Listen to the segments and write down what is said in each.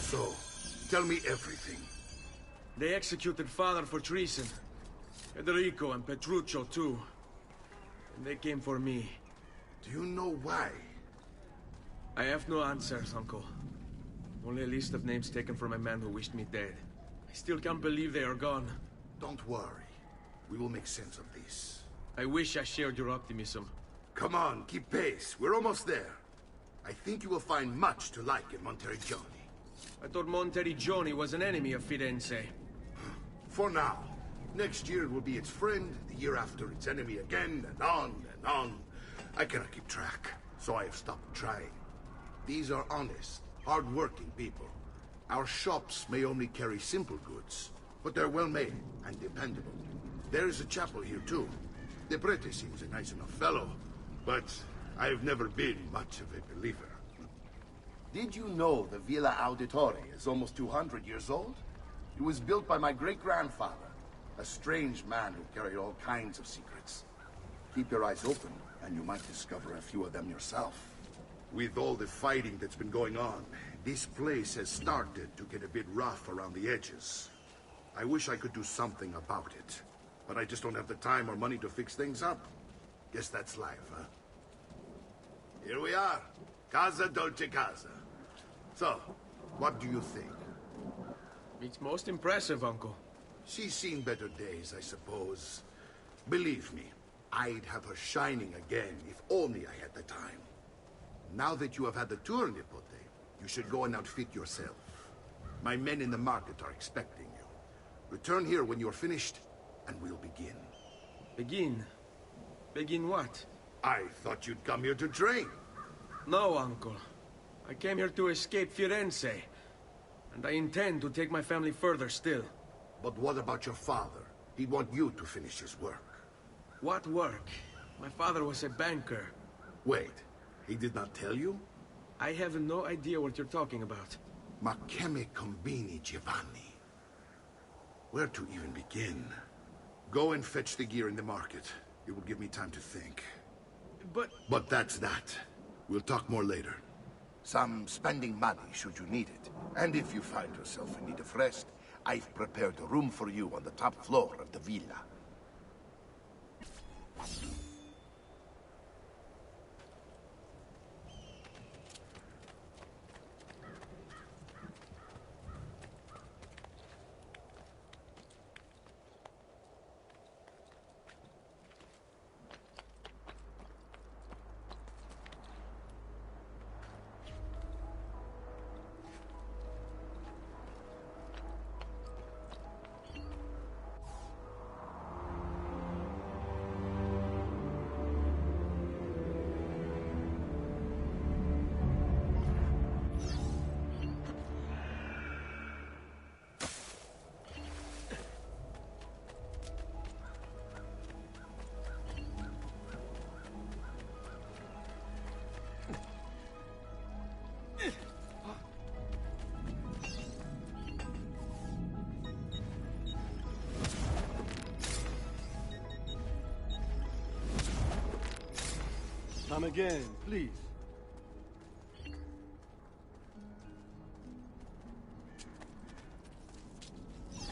So, tell me everything. They executed Father for treason. Federico and Petruccio, too. And they came for me. Do you know why? I have no answers, Uncle. Only a list of names taken from a man who wished me dead. I still can't believe they are gone. Don't worry. We will make sense of this. I wish I shared your optimism. Come on, keep pace. We're almost there. I think you will find much to like in Monteriggioni. I thought Monteriggioni was an enemy of Firenze. For now. Next year it will be its friend, the year after its enemy again, and on and on. I cannot keep track, so I have stopped trying. These are honest, hard-working people. Our shops may only carry simple goods, but they're well-made and dependable. There is a chapel here, too. The Prete seems a nice enough fellow, but I've never been much of a believer. Did you know the Villa Auditore is almost 200 years old? It was built by my great-grandfather, a strange man who carried all kinds of secrets. Keep your eyes open, and you might discover a few of them yourself. With all the fighting that's been going on, this place has started to get a bit rough around the edges. I wish I could do something about it, but I just don't have the time or money to fix things up. Guess that's life, huh? Here we are. Casa Dolce Casa. So, what do you think? It's most impressive, Uncle. She's seen better days, I suppose. Believe me, I'd have her shining again if only I had the time. Now that you have had the tour, Nipote, you should go and outfit yourself. My men in the market are expecting you. Return here when you're finished, and we'll begin. Begin? Begin what? I thought you'd come here to train. No, Uncle. I came here to escape Firenze. And I intend to take my family further still. But what about your father? He'd want you to finish his work. What work? My father was a banker. Wait, he did not tell you? I have no idea what you're talking about. Ma che me combini, Giovanni? Where to even begin? Go and fetch the gear in the market. It will give me time to think. But that's that. We'll talk more later. Some spending money should you need it. And if you find yourself in need of rest, I've prepared a room for you on the top floor of the villa. Come again, please.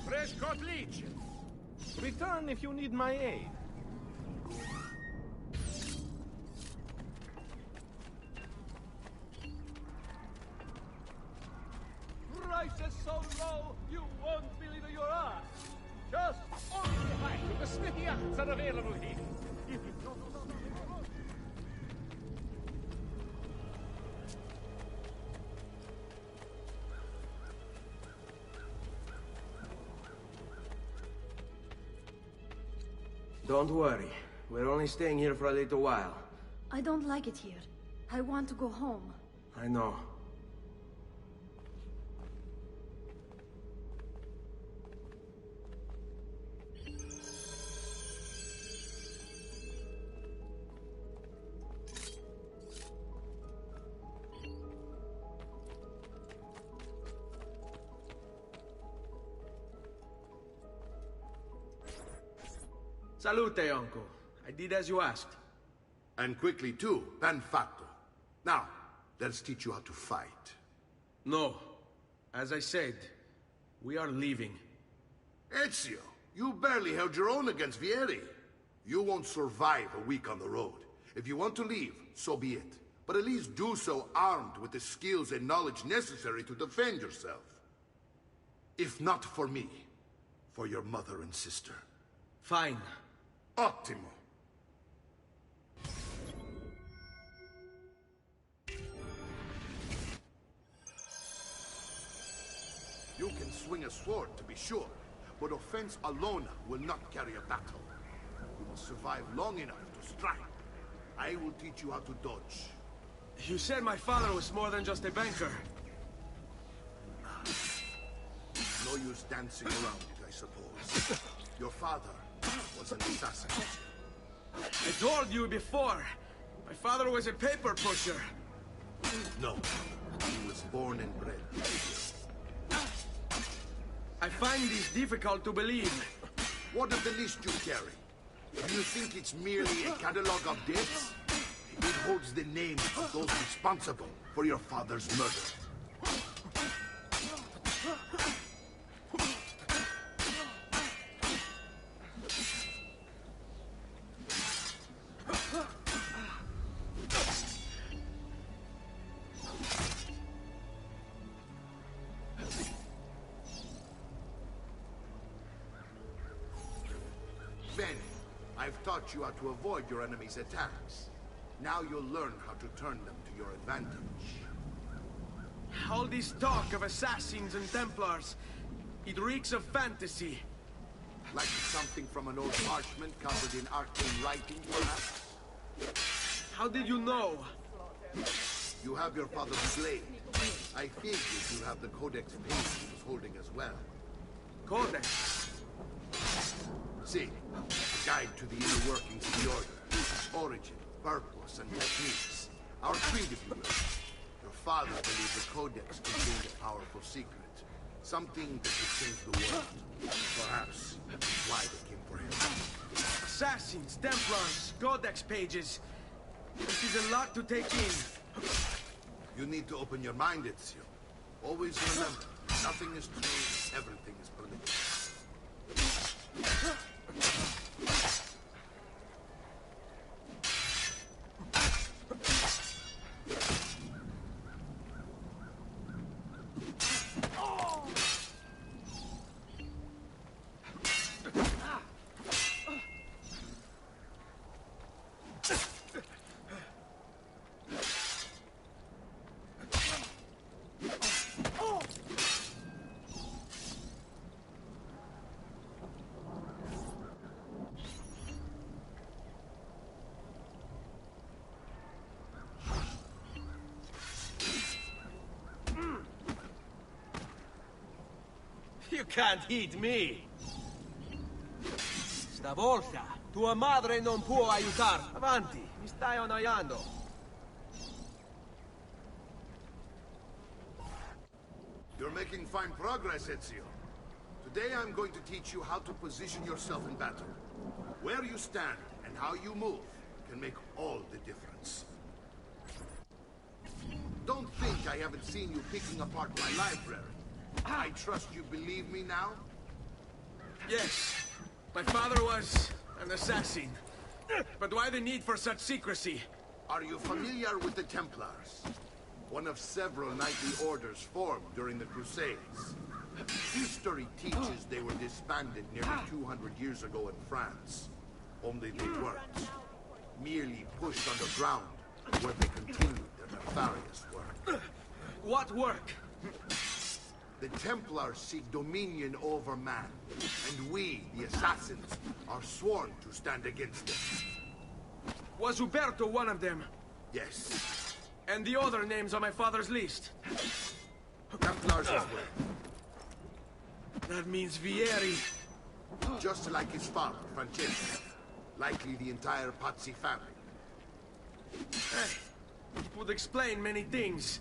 Fresh caught leech. Return if you need my aid. Prices so low, you won't believe your eyes. Just on behind you, the smithy yachts are available here. Don't worry. We're only staying here for a little while. I don't like it here. I want to go home. I know. Salute, uncle. I did as you asked. And quickly too, ben fatto. Now, let's teach you how to fight. No. As I said, we are leaving. Ezio, you barely held your own against Vieri. You won't survive a week on the road. If you want to leave, so be it. But at least do so armed with the skills and knowledge necessary to defend yourself. If not for me, for your mother and sister. Fine. Ottimo. You can swing a sword, to be sure, but offense alone will not carry a battle. You must survive long enough to strike. I will teach you how to dodge. You said my father was more than just a banker. No use dancing around it, I suppose. Your father was an assassin. I told you before. My father was a paper pusher. No, he was born and bred. I find this difficult to believe. What of the list you carry? Do you think it's merely a catalog of deaths? It holds the names of those responsible for your father's murder. Bene, I've taught you how to avoid your enemy's attacks. Now you'll learn how to turn them to your advantage. All this talk of assassins and Templars, it reeks of fantasy. Like something from an old parchment covered in arcane writing, perhaps? How did you know? You have your father's blade. I figured you have the Codex page he was holding as well. Codex. See, a guide to the inner workings of the Order. Its origin, purpose, and techniques. Our creed, if you will. Your father believed the Codex contained a powerful secret. Something that could change the world. Perhaps that's why they came for him. Assassins, Templars, Codex pages. This is a lot to take in. You need to open your mind, Ezio. Always remember, nothing is true, everything is permitted. You can't hit me! Stavolta, tua madre non può aiutar. Avanti, mi stai annoiando. You're making fine progress, Ezio. Today I'm going to teach you how to position yourself in battle. Where you stand and how you move can make all the difference. Don't think I haven't seen you picking apart my library. I trust you believe me now? Yes, my father was an assassin. But why the need for such secrecy? Are you familiar with the Templars? One of several knightly orders formed during the Crusades. History teaches they were disbanded nearly 200 years ago in France. Only they weren't. Merely pushed underground, where they continued their nefarious work. What work? The Templars seek dominion over man, and we, the assassins, are sworn to stand against them. Was Uberto one of them? Yes. And the other names on my father's list? Templars as well. That means Vieri. Just like his father, Francesco. Likely the entire Pazzi family. It would explain many things.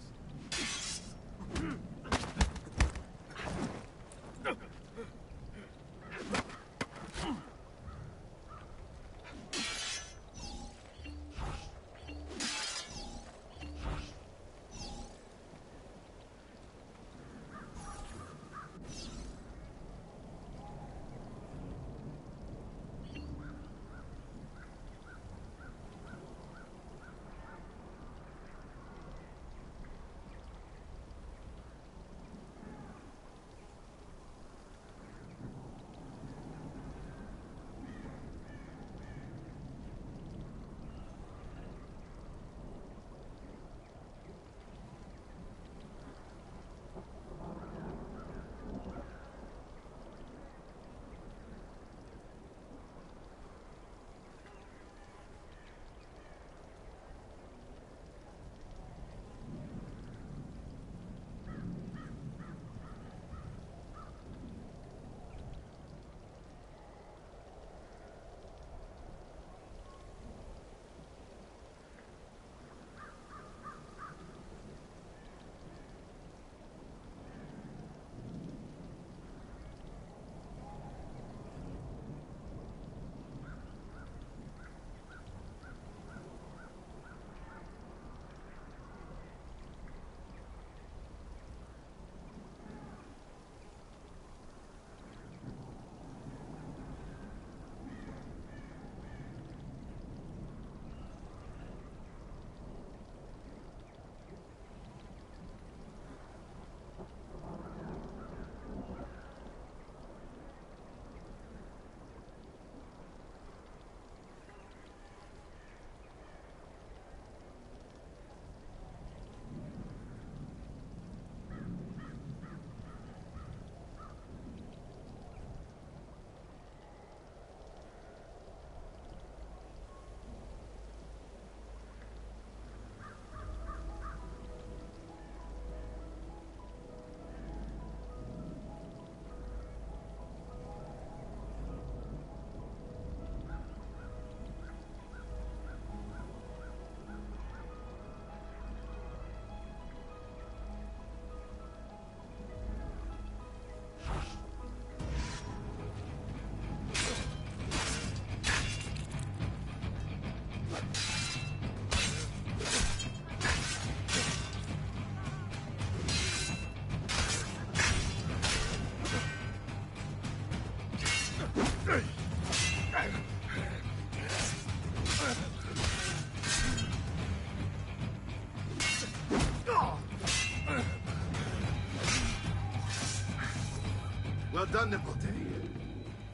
Well done, Nipote.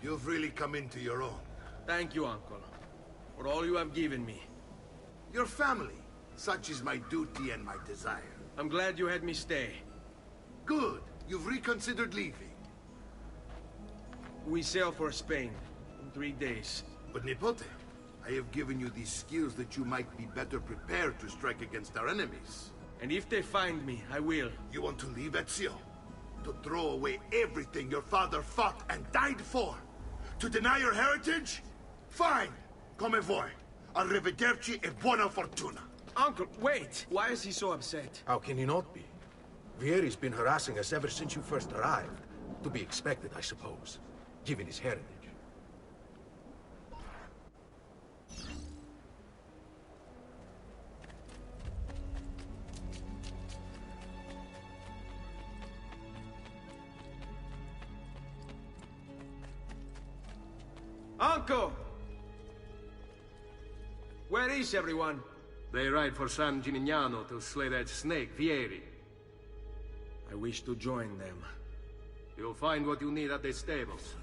You've really come into your own. Thank you, Uncle, for all you have given me. Your family. Such is my duty and my desire. I'm glad you had me stay. Good. You've reconsidered leaving. We sail for Spain in 3 days. But Nipote, I have given you these skills that you might be better prepared to strike against our enemies. And if they find me, I will. You want to leave Ezio? To throw away everything your father fought and died for? To deny your heritage? Fine. Come vuoi. Arrivederci e buona fortuna. Uncle, wait! Why is he so upset? How can he not be? Vieri's been harassing us ever since you first arrived. To be expected, I suppose, given his heritage. Uncle! Where is everyone? They ride for San Gimignano to slay that snake, Vieri. I wish to join them. You'll find what you need at the stables.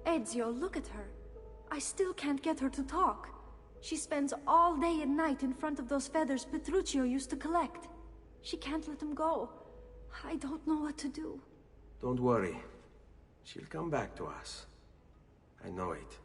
Ezio, look at her. I still can't get her to talk. She spends all day and night in front of those feathers Petruchio used to collect. She can't let them go. I don't know what to do. Don't worry. She'll come back to us. I know it.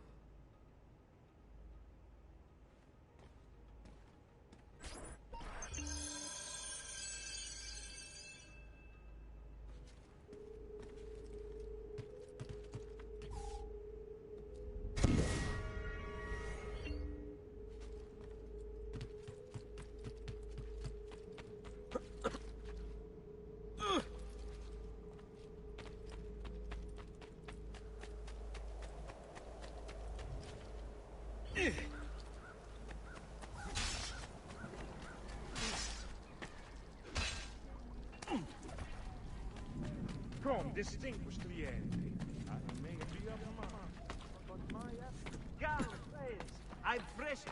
Come, distinguished cliente. I may be of a man, but my Galles, I'm fresh to...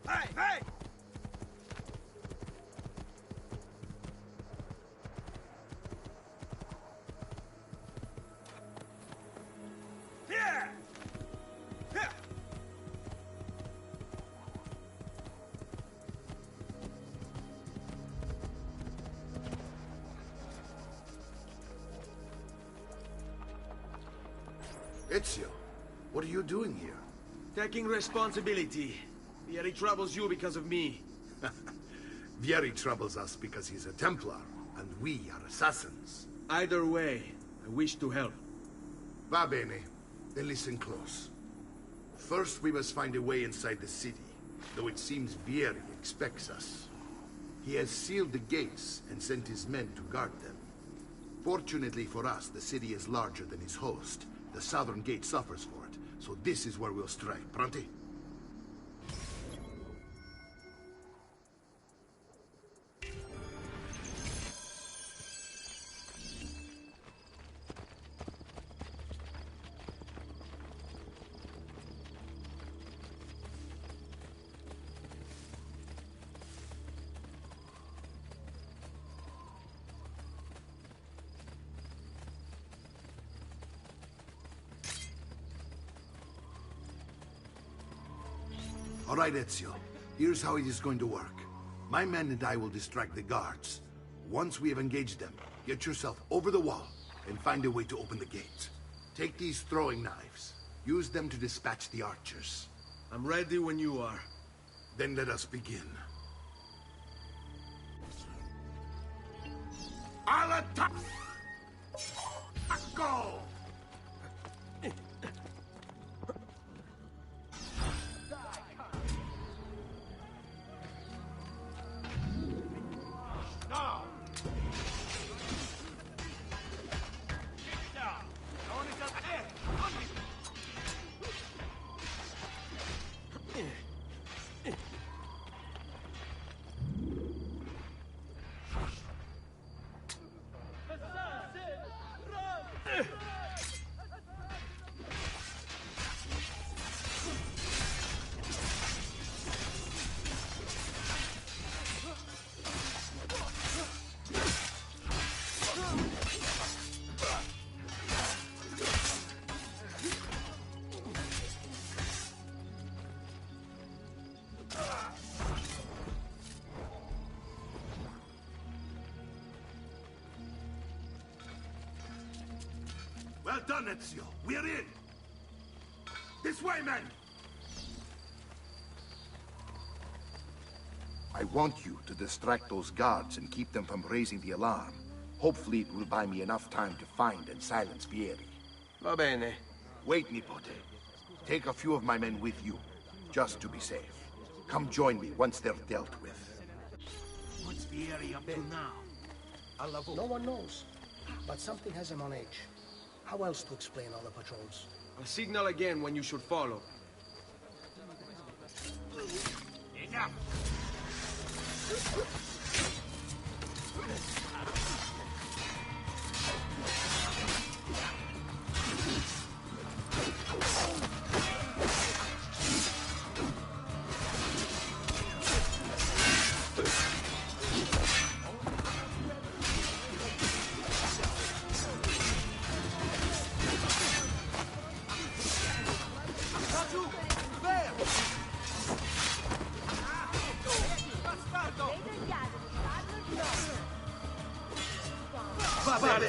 Hey, hey! Yeah! Yeah! Ezio, what are you doing here? Taking responsibility. Vieri troubles you because of me. Vieri troubles us because he's a Templar, and we are assassins. Either way, I wish to help. Va bene. Then listen close. First, we must find a way inside the city, though it seems Vieri expects us. He has sealed the gates and sent his men to guard them. Fortunately for us, the city is larger than his host. The southern gate suffers for it, so this is where we'll strike. Pronti? All right, Ezio. Here's how it is going to work. My men and I will distract the guards. Once we have engaged them, get yourself over the wall and find a way to open the gate. Take these throwing knives. Use them to dispatch the archers. I'm ready when you are. Then let us begin. I'll attack! Go! Well done, Ezio. We're in. This way, men! I want you to distract those guards and keep them from raising the alarm. Hopefully it will buy me enough time to find and silence Vieri. Va bene. Wait, Nipote. Take a few of my men with you, just to be safe. Come join me once they're dealt with. What's Vieri up to now? No one knows, but something has him on edge. How else to explain all the patrols? I'll signal again when you should follow. Enough!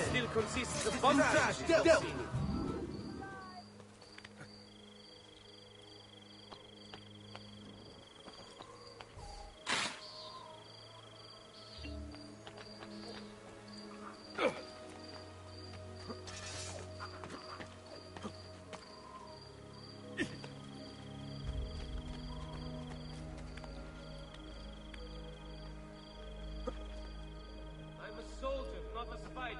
Still consists of bomb trash. I'm a soldier, not a spider.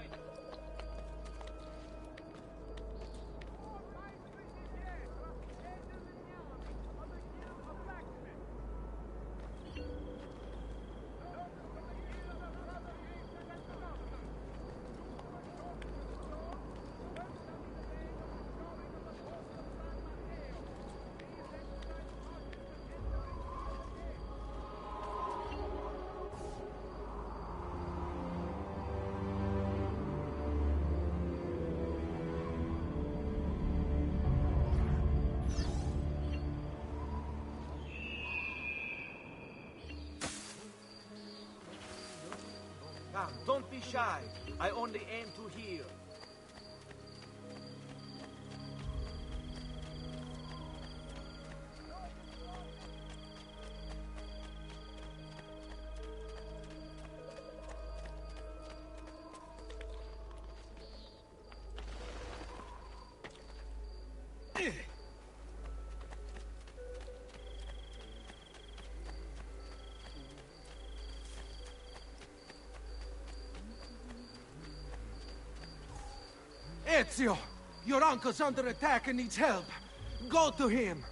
Come, don't be shy. I only aim to heal. Ezio! Your uncle's under attack and needs help. Go to him!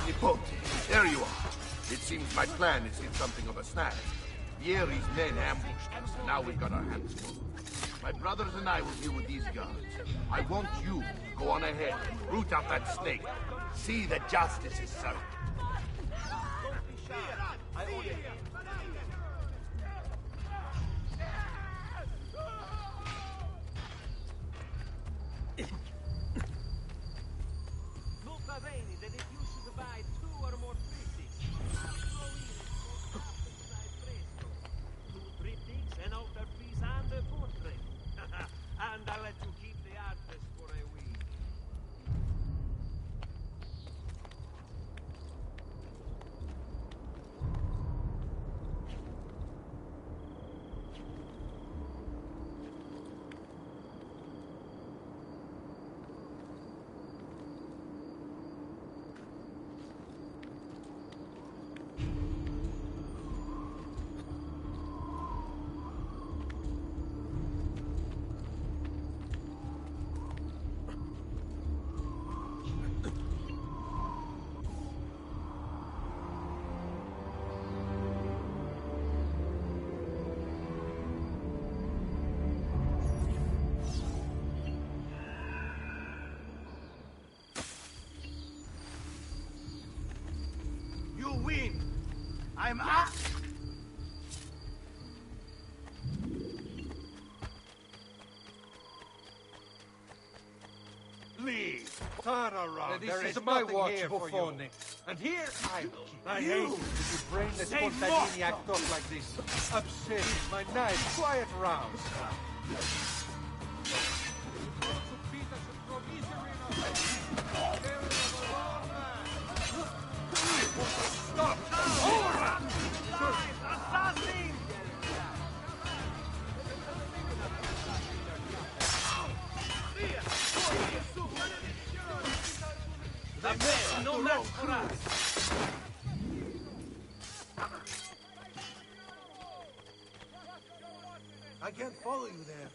Nipote, there you are. It seems my plan is in something of a snag. Vieri's men ambushed us, and now we've got our hands full. My brothers and I will deal with these guards. I want you to go on ahead and root out that snake. See that justice is served. And I'll let you keep the artist for a week. You win. I'm up. Leave. Turn around. There is my watch, Buffone. And here I will keep I you. hate you. Brainless Say Contadini talk like this. Upset my nice, quiet rounds. Stop! Assassin! The men, no match for us! I can't follow you there.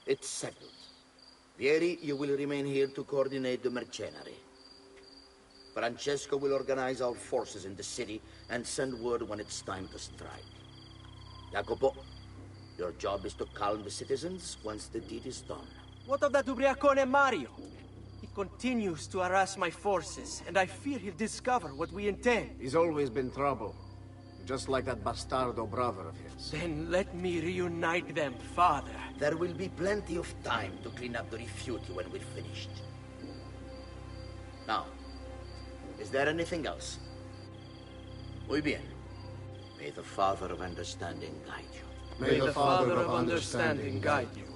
It's settled. Vieri, you will remain here to coordinate the mercenary. Francesco will organize our forces in the city and send word when it's time to strike. Jacopo, your job is to calm the citizens once the deed is done. What of that Ubriacone Mario? He continues to harass my forces, and I fear he'll discover what we intend. He's always been trouble. Just like that bastardo brother of his. Then let me reunite them, father. There will be plenty of time to clean up the rifiuti when we're finished. Now, is there anything else? Muy bien. May the Father of Understanding guide you. May the Father of Understanding guide you.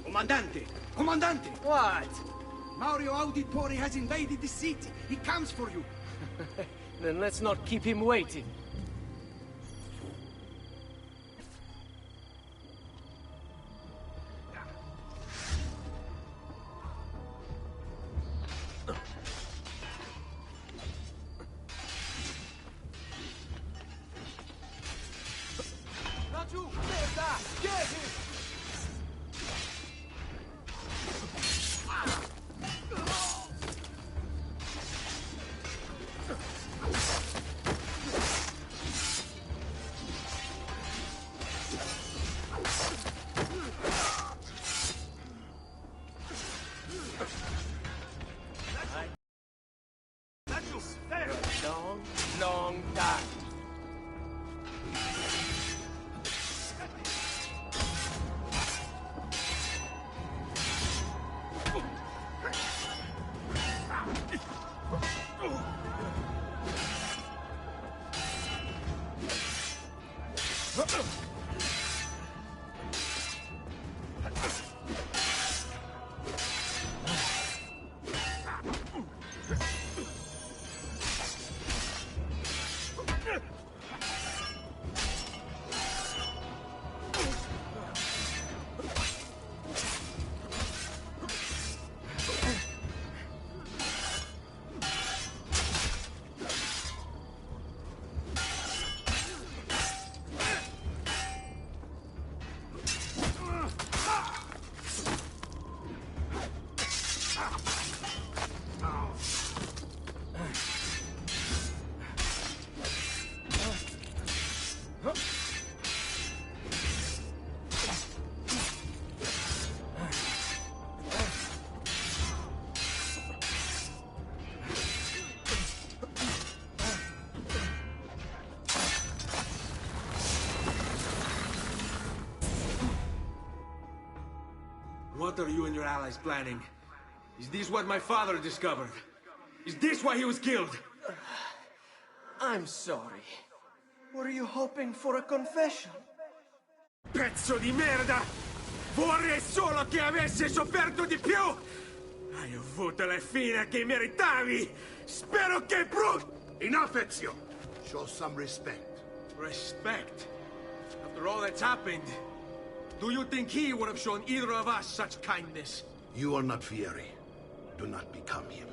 Comandante! Comandante! What? Mario Auditore has invaded the city. He comes for you. Then let's not keep him waiting. Not you! Get him! Long, long time. What are you and your allies planning? Is this what my father discovered? Is this why he was killed? I'm sorry. Were you hoping for a confession? Pezzo di merda! Vorrei solo che avessi sofferto di più! Hai avuto la fine che meritavi! Spero che Enough, Ezio! Show some respect. Respect? After all that's happened, do you think he would have shown either of us such kindness? You are not Fieri. Do not become him.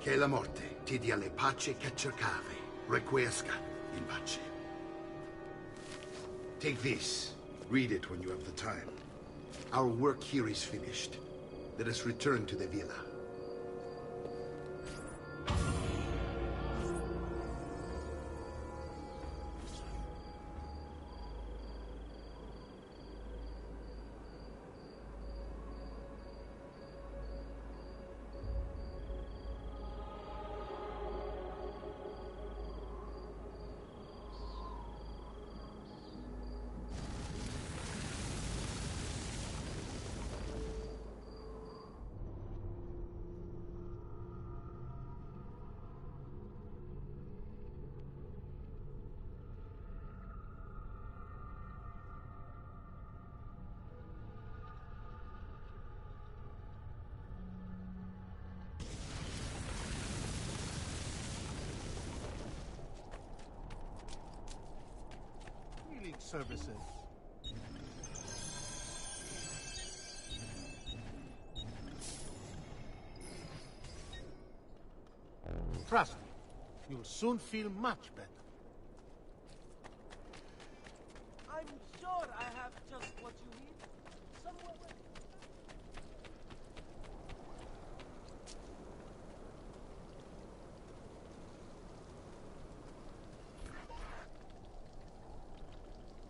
Che la morte ti dia le pace che cercavi. Requiesca in pace. Take this. Read it when you have the time. Our work here is finished. Let us return to the villa. Services. Trust me, you'll soon feel much better. I'm sure I have just what you need. Somewhere.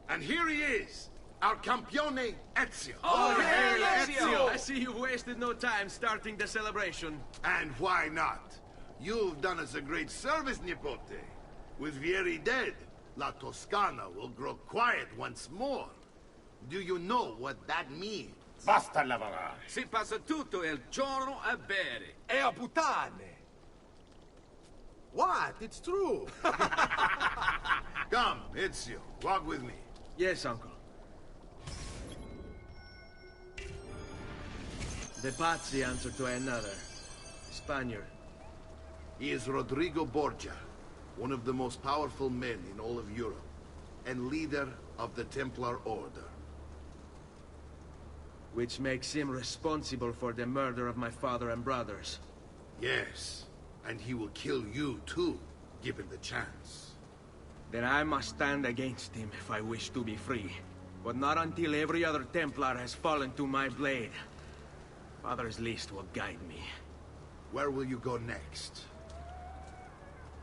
And here he is, our campione Ezio. Oh, hey, Ezio! I see you've wasted no time starting the celebration. And why not? You've done us a great service, Nipote. With Vieri dead, La Toscana will grow quiet once more. Do you know what that means? Basta lavorare. Si passa tutto il giorno a bere. E a puttane. What? It's true. Come, Ezio, walk with me. Yes, uncle. The Pazzi answer to another. Spaniard. He is Rodrigo Borgia, one of the most powerful men in all of Europe, and leader of the Templar Order. Which makes him responsible for the murder of my father and brothers. Yes, and he will kill you too, given the chance. Then I must stand against him if I wish to be free. But not until every other Templar has fallen to my blade. Father's list will guide me. Where will you go next?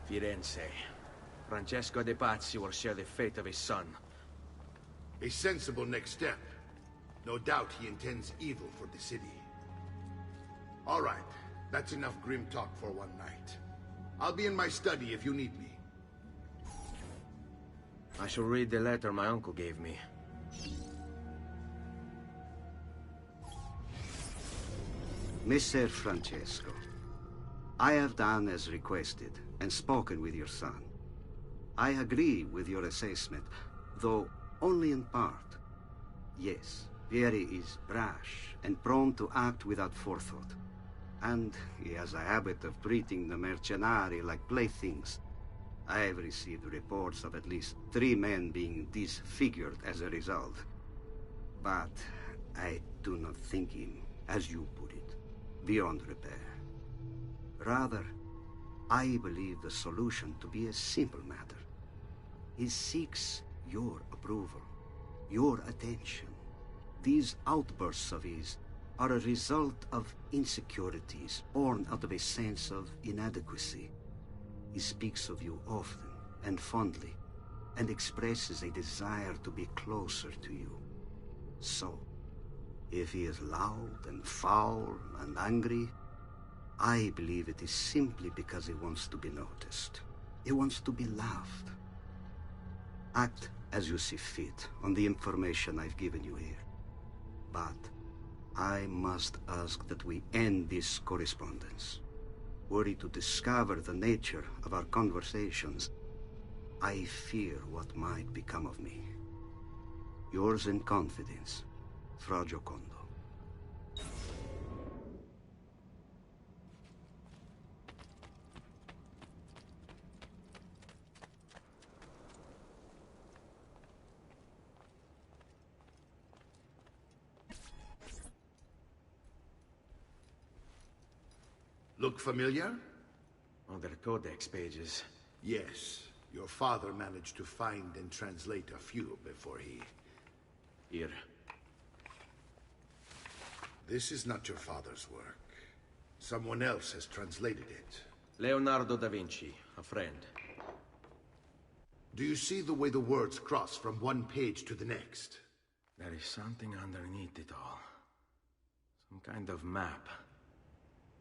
Firenze. Francesco de Pazzi will share the fate of his son. A sensible next step. No doubt he intends evil for the city. All right, that's enough grim talk for one night. I'll be in my study if you need me. I shall read the letter my uncle gave me. Messer Francesco, I have done as requested and spoken with your son. I agree with your assessment, though only in part. Yes, Vieri is brash and prone to act without forethought. And he has a habit of treating the mercenari like playthings. I have received reports of at least 3 men being disfigured as a result. But I do not think him, as you put it, beyond repair. Rather, I believe the solution to be a simple matter. He seeks your approval, your attention. These outbursts of his are a result of insecurities born out of a sense of inadequacy. He speaks of you often and fondly, and expresses a desire to be closer to you. So, if he is loud and foul and angry, I believe it is simply because he wants to be noticed. He wants to be loved. Act as you see fit on the information I've given you here. But I must ask that we end this correspondence. Were you to discover the nature of our conversations, I fear what might become of me. Yours in confidence, Fra Giocondo. Look familiar? On their codex pages. Yes. Your father managed to find and translate a few before he... Here. This is not your father's work. Someone else has translated it. Leonardo da Vinci, a friend. Do you see the way the words cross from one page to the next? There is something underneath it all. Some kind of map.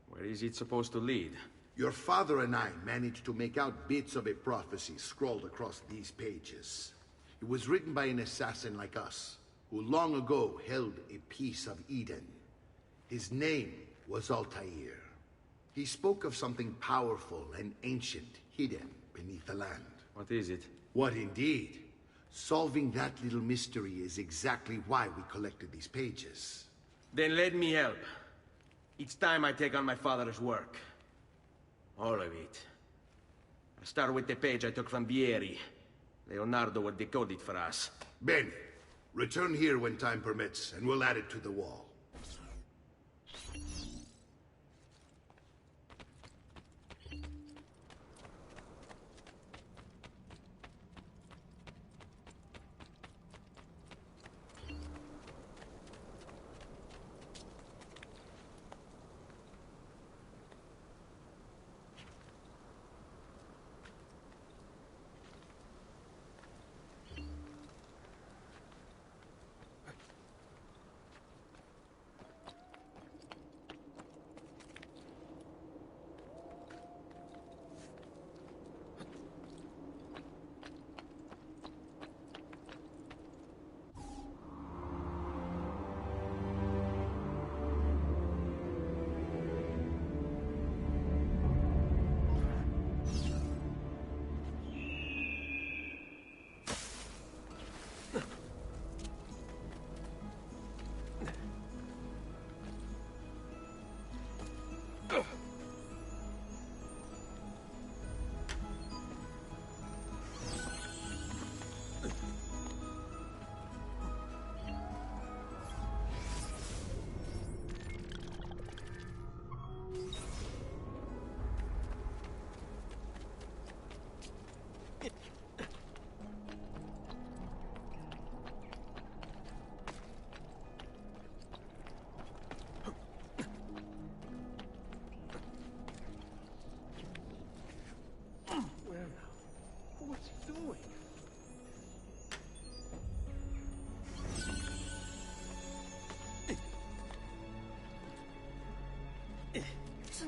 Where is it supposed to lead? Your father and I managed to make out bits of a prophecy scrawled across these pages. It was written by an assassin like us, who long ago held a piece of Eden. His name was Altair. He spoke of something powerful and ancient hidden beneath the land. What is it? What indeed? Solving that little mystery is exactly why we collected these pages. Then let me help. It's time I take on my father's work. All of it. I'll start with the page I took from Vieri. Leonardo will decode it for us. Bene. Return here when time permits, and we'll add it to the wall.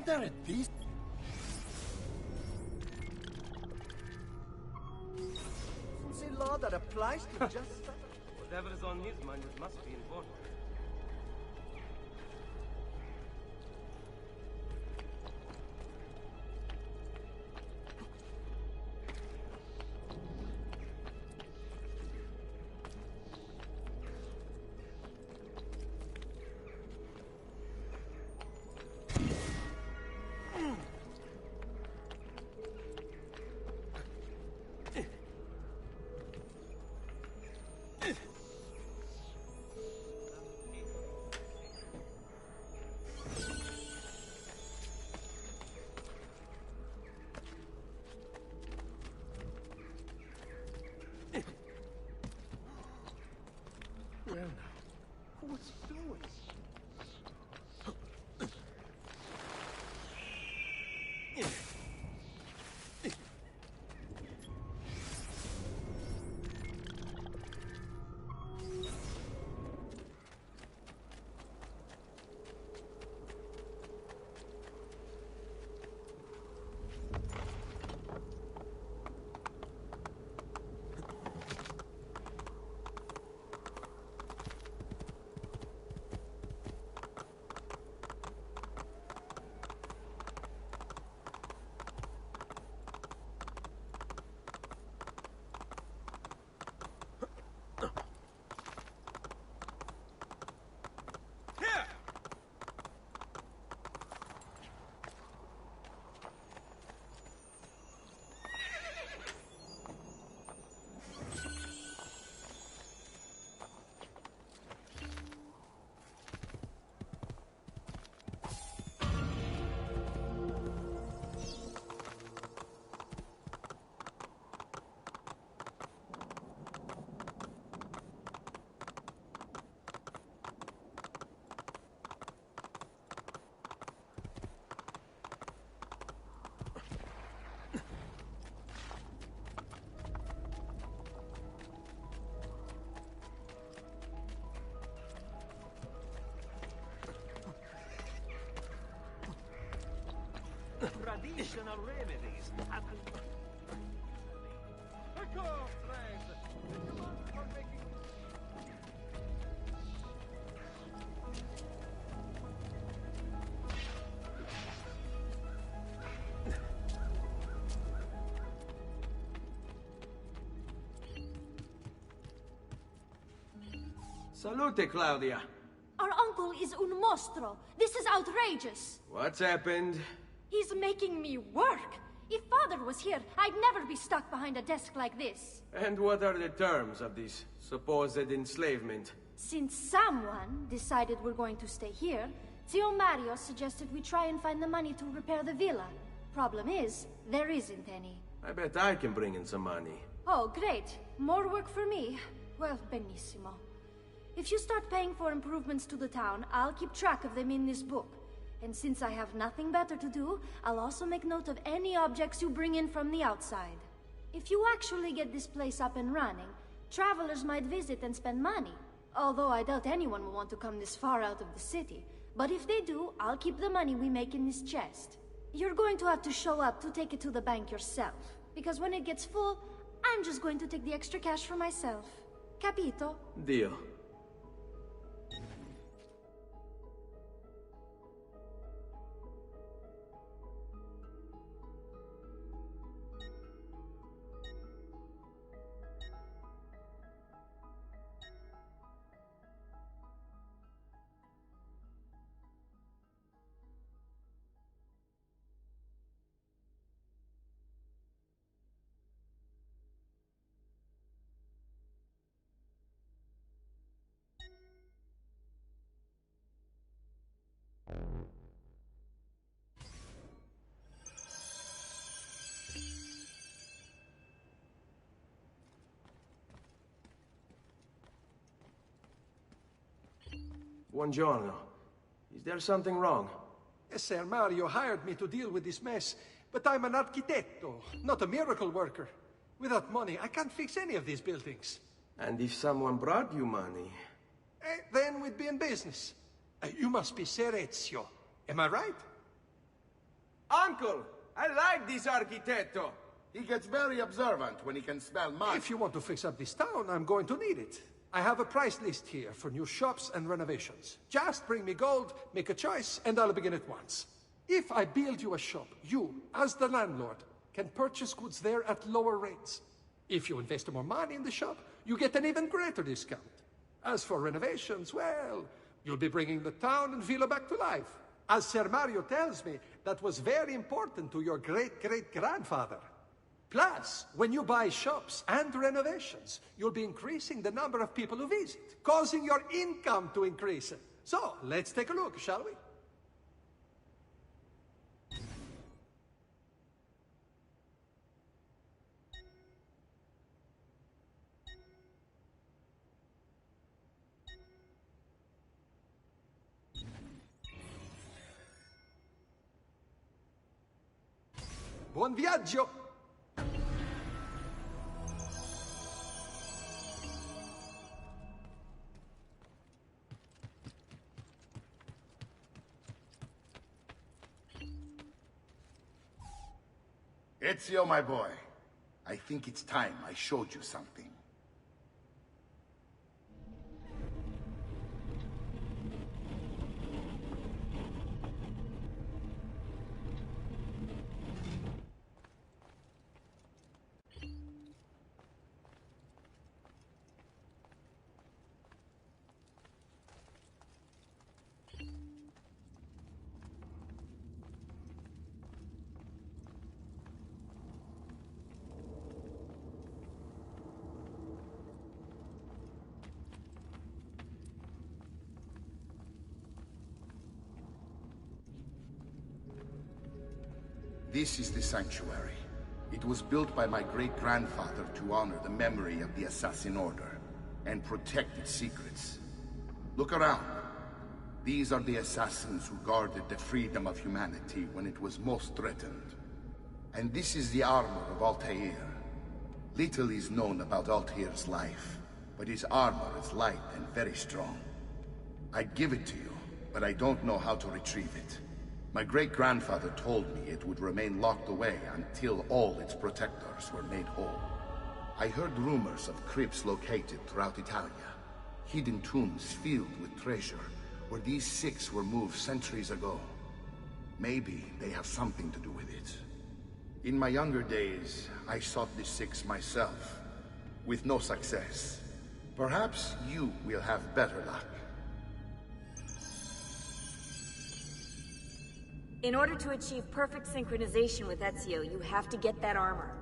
Isn't there a beast? It's a law that applies to just... Whatever is on his mind, it must be important. traditional remedies have been... Salute, Claudia. Our uncle is un mostro. This is outrageous. What's happened? He's making me work. If Father was here, I'd never be stuck behind a desk like this. And what are the terms of this supposed enslavement? Since someone decided we're going to stay here, Zio Mario suggested we try and find the money to repair the villa. Problem is, there isn't any. I bet I can bring in some money. Oh, great. More work for me. Well, benissimo. If you start paying for improvements to the town, I'll keep track of them in this book. And since I have nothing better to do, I'll also make note of any objects you bring in from the outside. If you actually get this place up and running, travelers might visit and spend money. Although I doubt anyone will want to come this far out of the city. But if they do, I'll keep the money we make in this chest. You're going to have to show up to take it to the bank yourself. Because when it gets full, I'm just going to take the extra cash for myself. Capito? Deal. Buongiorno. Is there something wrong? Yes, Sir Mario hired me to deal with this mess, but I'm an architetto, not a miracle worker. Without money, I can't fix any of these buildings. And if someone brought you money? Then we'd be in business. You must be Ser Ezio. Am I right? Uncle! I like this architetto! He gets very observant when he can smell mud. If you want to fix up this town, I'm going to need it. I have a price list here for new shops and renovations. Just bring me gold, make a choice, and I'll begin at once. If I build you a shop, you, as the landlord, can purchase goods there at lower rates. If you invest more money in the shop, you get an even greater discount. As for renovations, well, you'll be bringing the town and villa back to life. As Ser Mario tells me, that was very important to your great-great-grandfather. Plus, when you buy shops and renovations, you'll be increasing the number of people who visit, causing your income to increase. So, let's take a look, shall we? Buon viaggio! Ezio, my boy, I think it's time I showed you something. This is the sanctuary. It was built by my great-grandfather to honor the memory of the Assassin Order and protect its secrets. Look around. These are the assassins who guarded the freedom of humanity when it was most threatened. And this is the armor of Altair. Little is known about Altair's life, but his armor is light and very strong. I'd give it to you, but I don't know how to retrieve it. My great-grandfather told me it would remain locked away until all its protectors were made whole. I heard rumors of crypts located throughout Italia, hidden tombs filled with treasure, where these six were moved centuries ago. Maybe they have something to do with it. In my younger days, I sought the six myself, with no success. Perhaps you will have better luck. In order to achieve perfect synchronization with Ezio, you have to get that armor.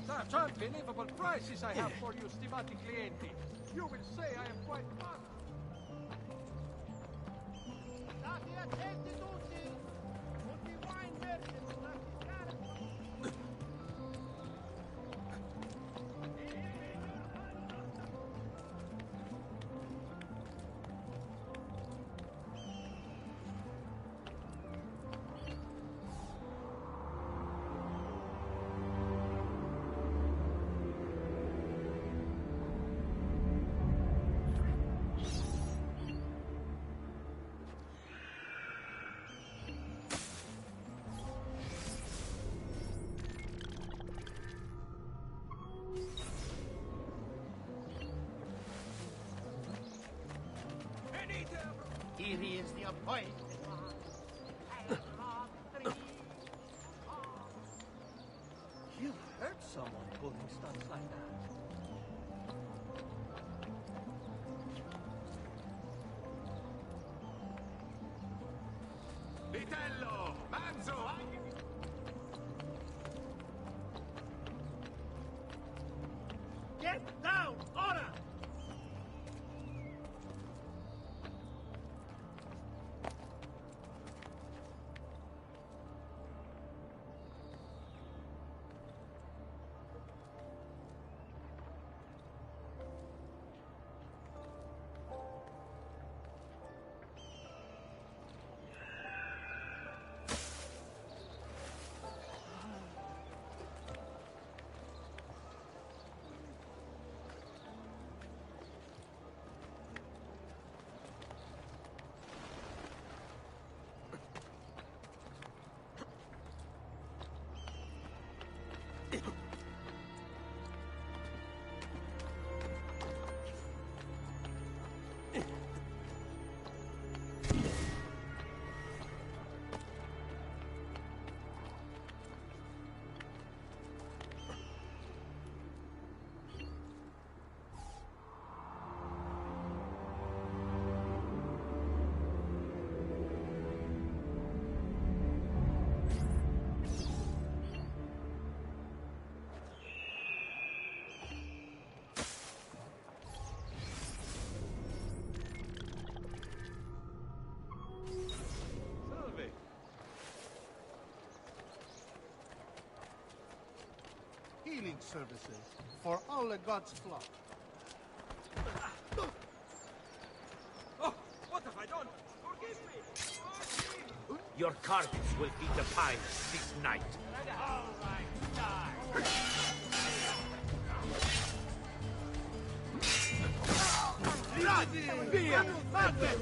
Such unbelievable prices I have for you, stimati clienti. You will say I am quite fast. State attenti tutti! Molti wine verde, Here is the appointed one. You heard someone pulling stunts like that. Vitello! Manzo! Get down! Ora! healing services for all the gods' flock. Oh, what have I done? Forgive me! Your carcass will feed the pirates this night. All right, die! Via! Mate!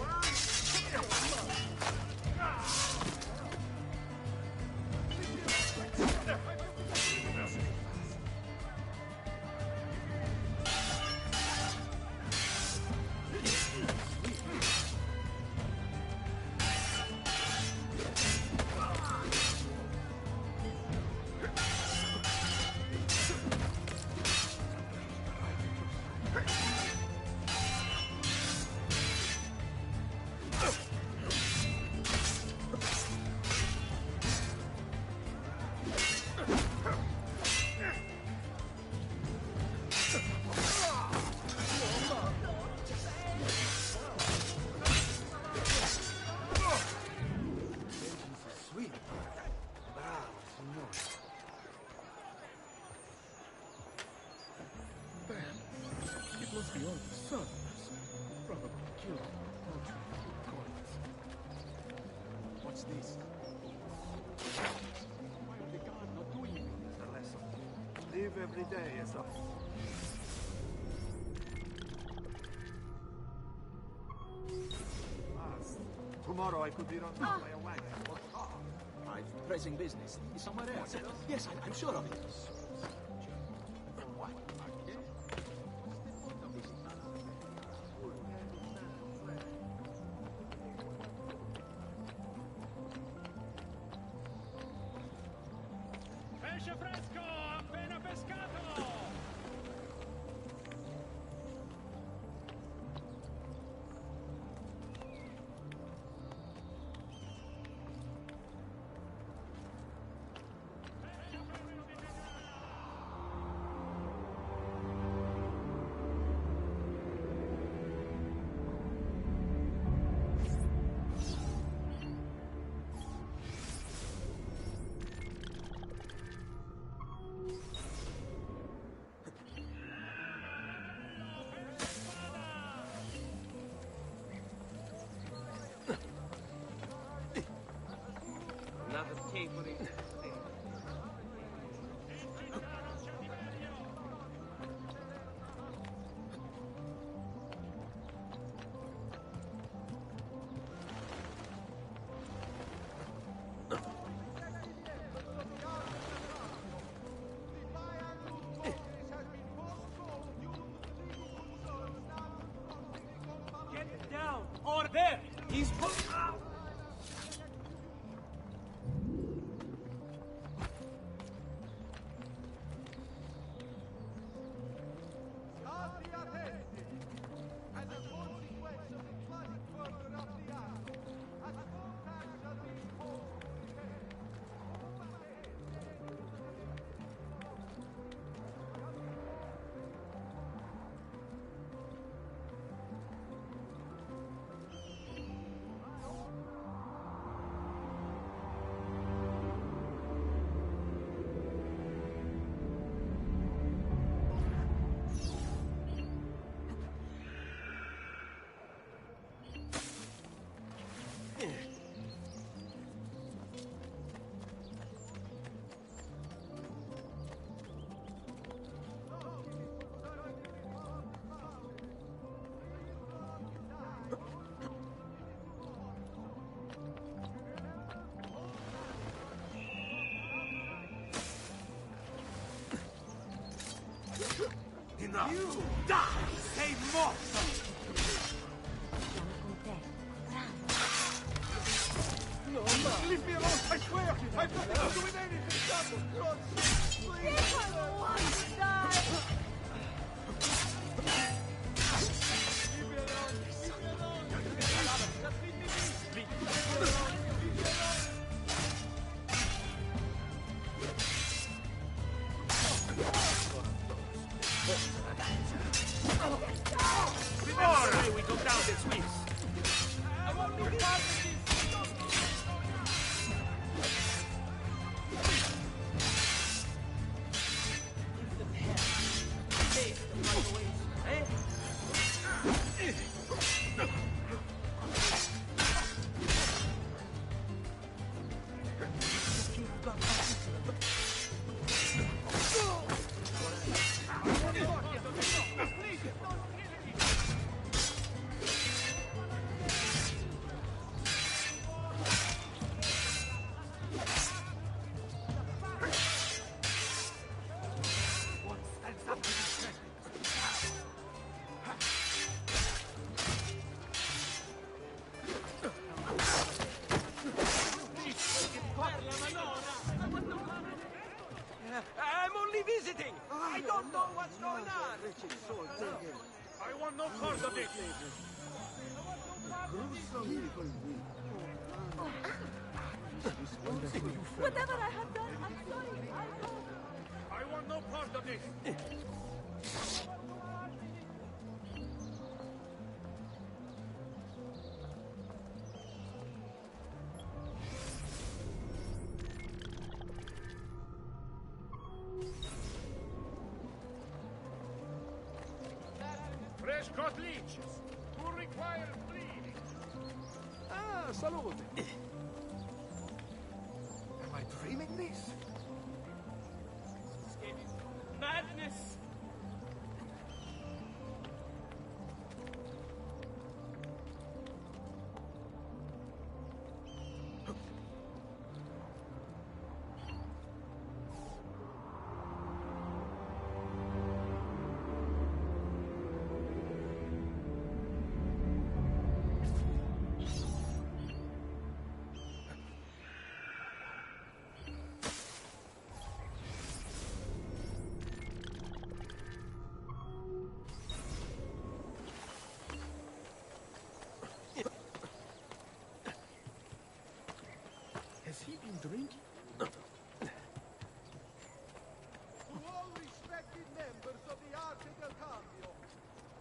What's this? Why are the guards not doing it? The lesson. Live every day as a... Tomorrow I could be run down by a wagon or car. I'm pressing business. Is somewhere else? Yes, I'm sure of it. Pesce fresco, appena pescato! Another tapering. Get down! Or there! He's... Enough! You die! Sei morto! No, ma! Leave me alone! I swear! I've nothing to do with anything! God, please! If I want to die! Leave me alone! Leave me alone! Just leave me be! Leave me alone! Leave me alone! Ora we go down the Swiss! I want no part of this! don't know what's going on! I want no part of it! Whatever I have done, I'm sorry. I want no part of this! Fresh cut leeches. Who requires bleeding? Ah, salute. Am I dreaming this? Madness! Has he been drinking? To all respected members of the Arte del Cambio,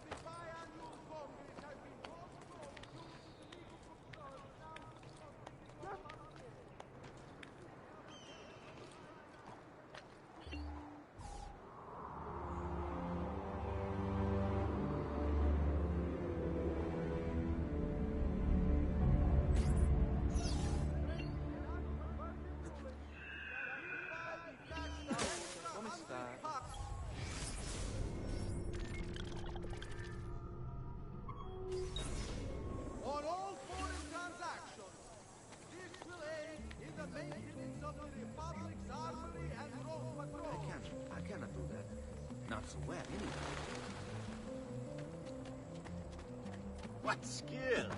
the biannual Congress has been postponed due to the legal concern on all foreign transactions. This will aid in the maintenance of the Republic's armory and road patrol. I cannot do that. Not so well, anyway. What skill!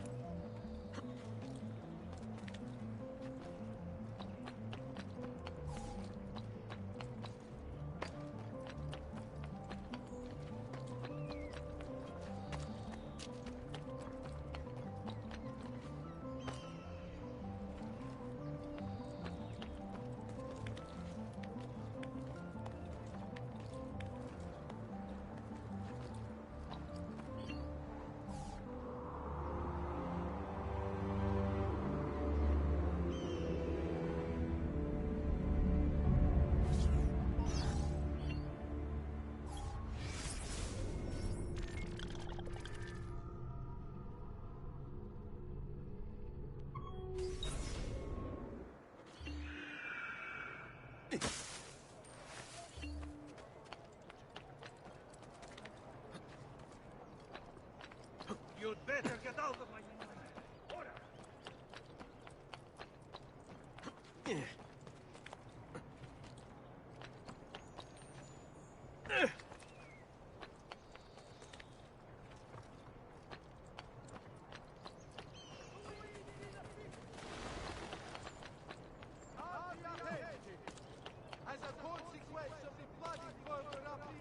You'd better get out of my... Order! As a consequence of the flooding further up the...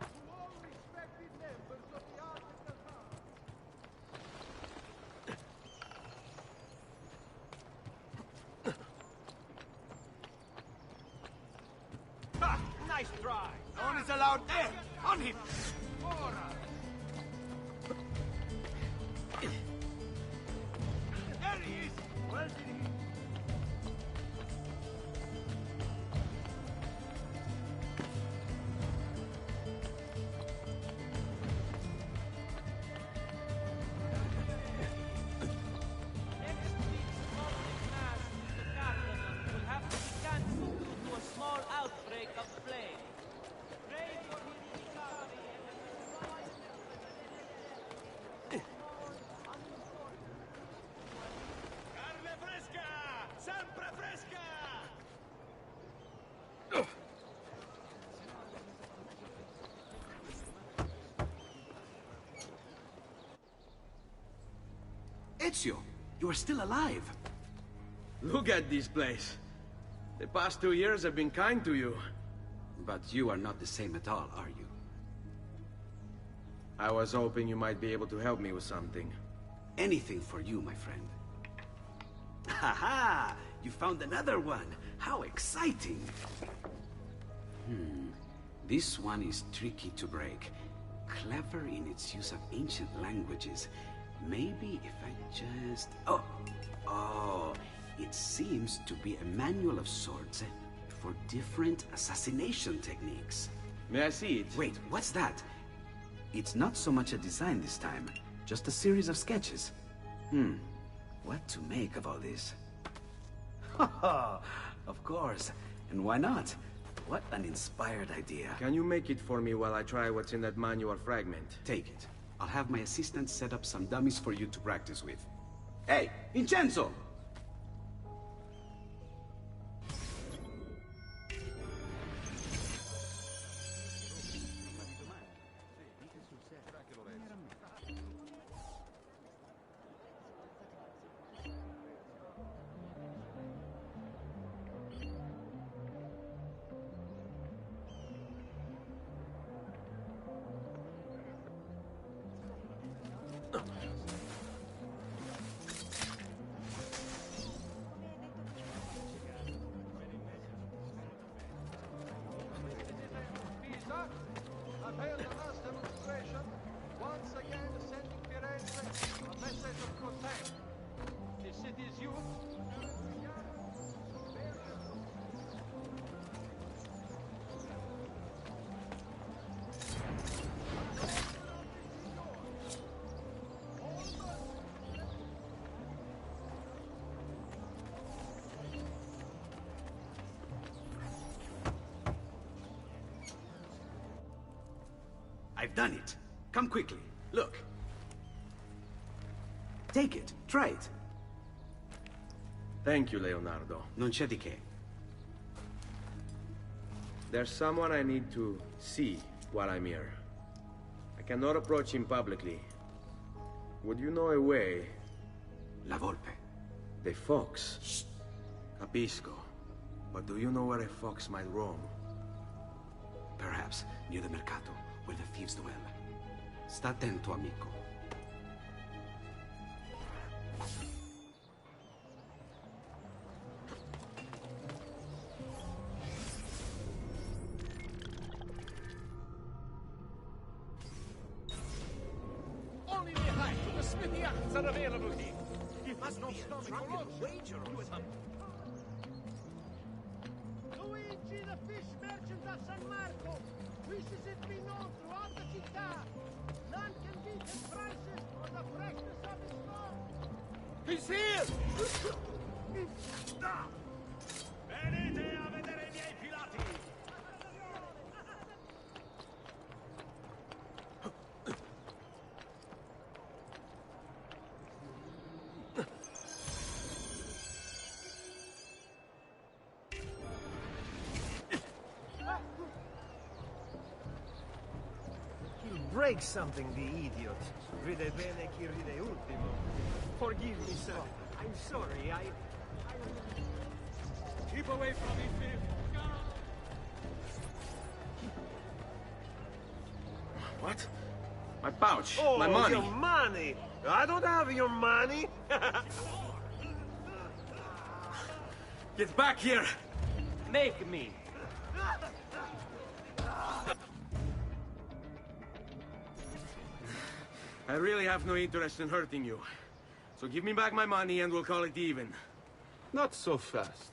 To all respected members of the Arte del Cambio. Ha! Nice try! No one is allowed there! On him! There he is! Well did he... Next week's public mass in the Cartanon will have to be cancelled due to a small outbreak of plague. Pray for his recovery Carne fresca! Sempre fresca! Ezio, you are still alive. Look at this place. The past 2 years have been kind to you. But you are not the same at all, are you? I was hoping you might be able to help me with something. Anything for you, my friend. Ha-ha! You found another one! How exciting! This one is tricky to break. Clever in its use of ancient languages. Maybe if I just... Oh, it seems to be a manual of sorts for different assassination techniques. May I see it? Wait, what's that? It's not so much a design this time, just a series of sketches. What to make of all this? Of course, and why not? What an inspired idea. Can you make it for me while I try what's in that manual fragment? Take it. I'll have my assistant set up some dummies for you to practice with. Hey, Vincenzo! I've held the last demonstration, once again sending Firenze a message of protest. The city's youth. I've done it. Come quickly. Look. Take it. Try it. Thank you, Leonardo. Non c'è di che. There's someone I need to see while I'm here. I cannot approach him publicly. Would you know a way? La Volpe. The fox. Shh. Capisco. But do you know where a fox might roam? Perhaps near the Mercato, where the thieves dwell. Sta attento, amico. Only the height of the smithy acts are available here. You must be a drunken wager or something. Luigi, the fish merchant of San Marco, wishes it be known throughout the città. None can beat his prices or the freshness of his love. He's here! Stop! Venite a vedere I miei filati! Break something, the idiot. Ride bene chi ride ultimo. Forgive me, sir. I'm sorry, I... Keep away from me, thief! What? My pouch. Oh, my money. Your money! I don't have your money! Get back here! Make me! I really have no interest in hurting you. So give me back my money and we'll call it even. Not so fast.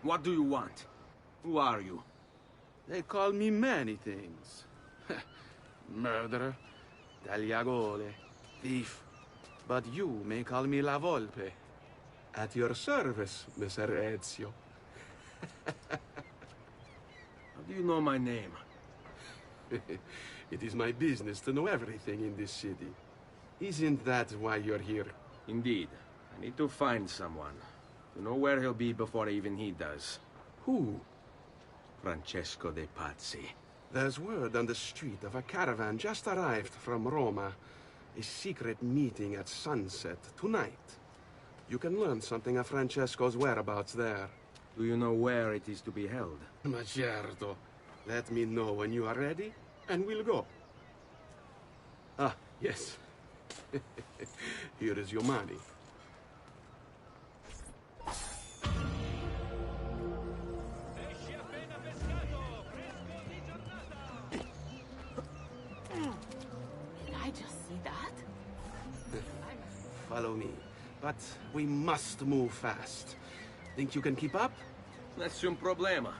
What do you want? Who are you? They call me many things. Murderer, tagliagole, thief. But you may call me La Volpe. At your service, Messer Ezio. How do you know my name? It is my business to know everything in this city. Isn't that why you're here? Indeed. I need to find someone. To know where he'll be before even he does. Who? Francesco de Pazzi. There's word on the street of a caravan just arrived from Roma. A secret meeting at sunset tonight. You can learn something of Francesco's whereabouts there. Do you know where it is to be held? Ma certo. Let me know when you are ready, and we'll go. Ah, yes. Here is your money. Did I just see that? Follow me. But we must move fast. Think you can keep up? Nessun problema.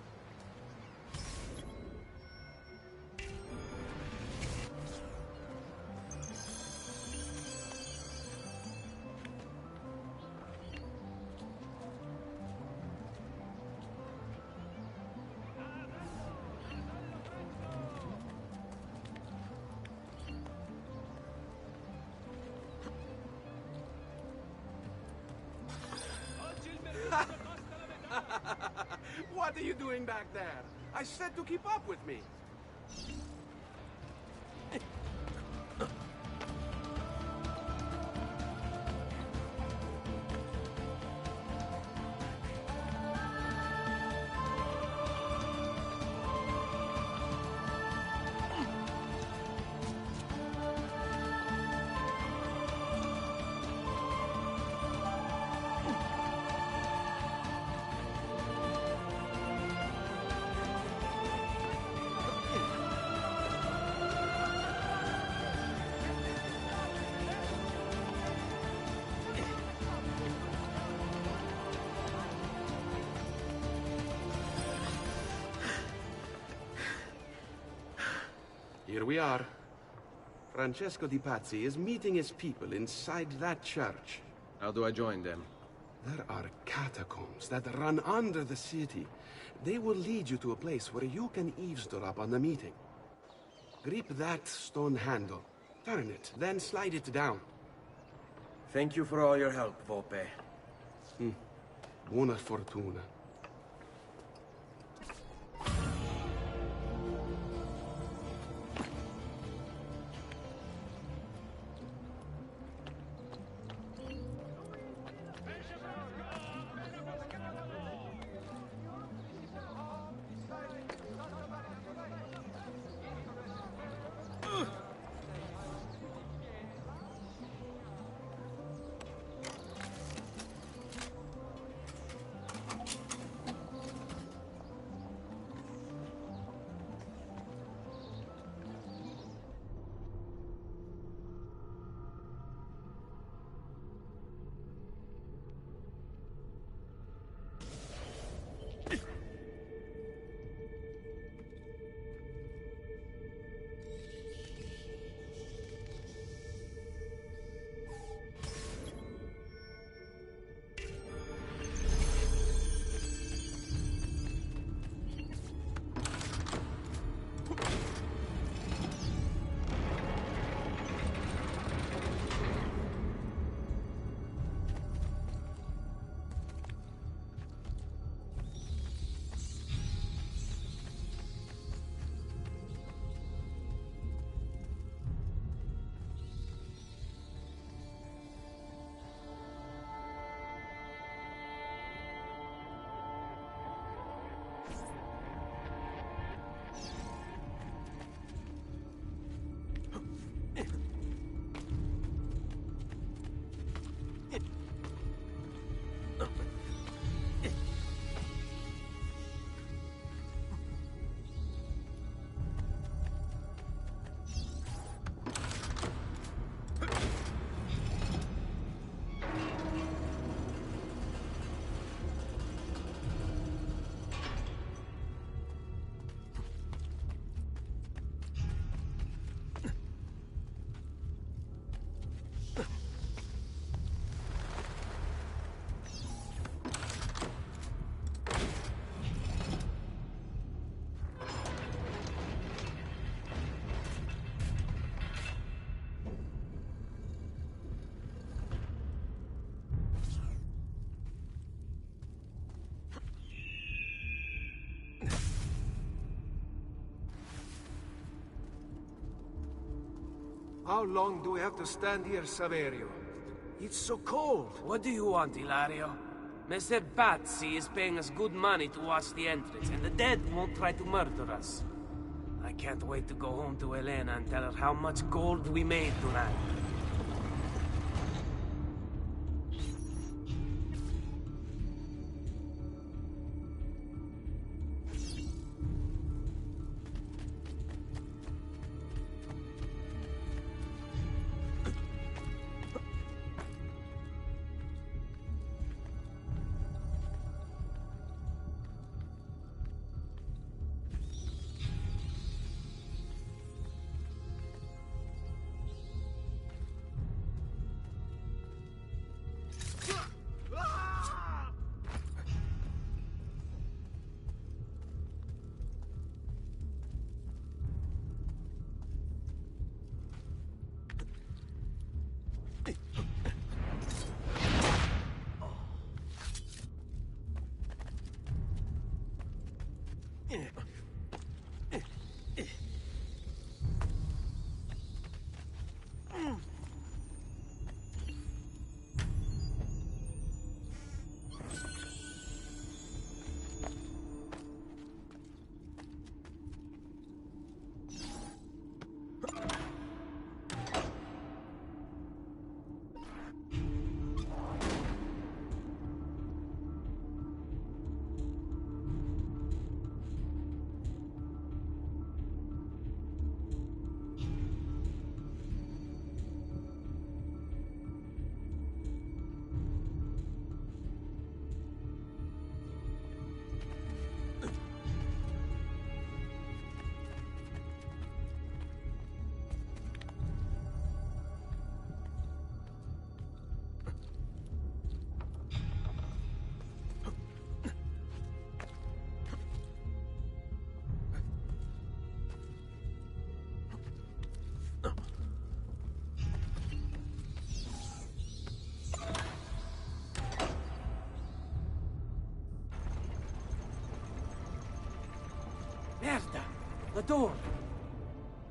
What are you doing back there? I said to keep up with me. Here we are. Francesco Di Pazzi is meeting his people inside that church. How do I join them? There are catacombs that run under the city. They will lead you to a place where you can eavesdrop on the meeting. Grip that stone handle. Turn it, then slide it down. Thank you for all your help, Volpe. Buona fortuna. How long do we have to stand here, Saverio? It's so cold. What do you want, Ilario? Messer Pazzi is paying us good money to watch the entrance, and the dead won't try to murder us. I can't wait to go home to Elena and tell her how much gold we made tonight. Merda! The door!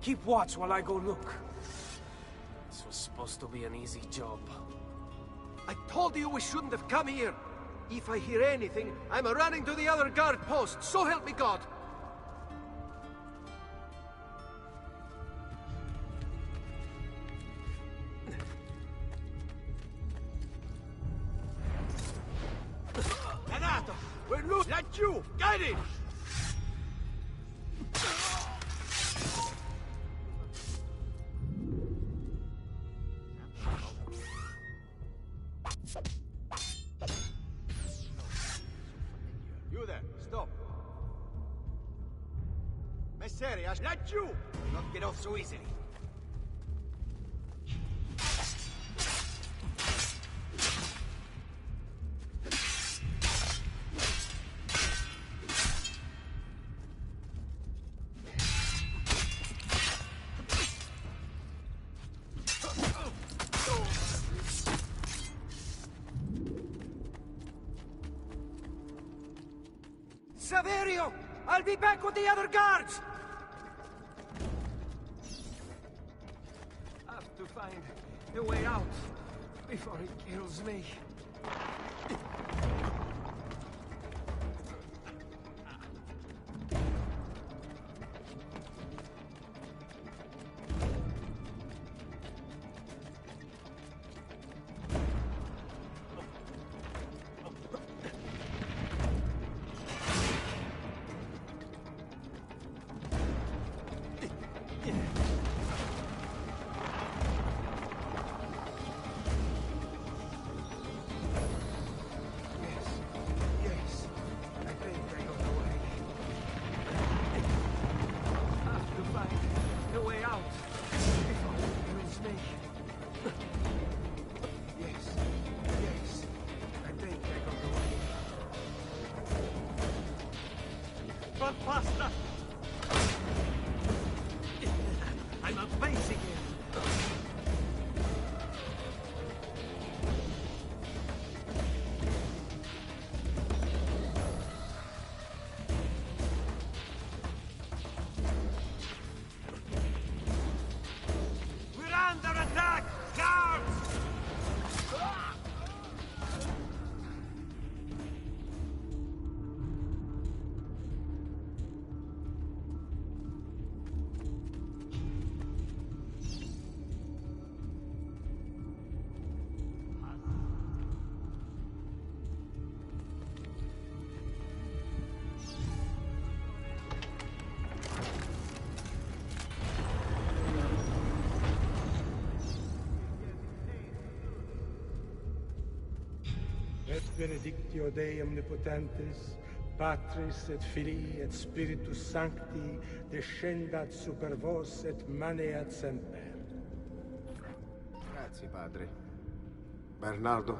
Keep watch while I go look. This was supposed to be an easy job. I told you we shouldn't have come here. If I hear anything, I'm running to the other guard post, so help me God! Renato! We're loose! Laggiù! Guide it! You there, stop. Messere, laggiù! Not get off so easily. Saverio! I'll be back with the other guards! I have to find a way out before he kills me. benedictio Dei omnipotentis, Patris et Filii et Spiritus Sancti, descendat super vos et maneat semper. Grazie, padre. Bernardo?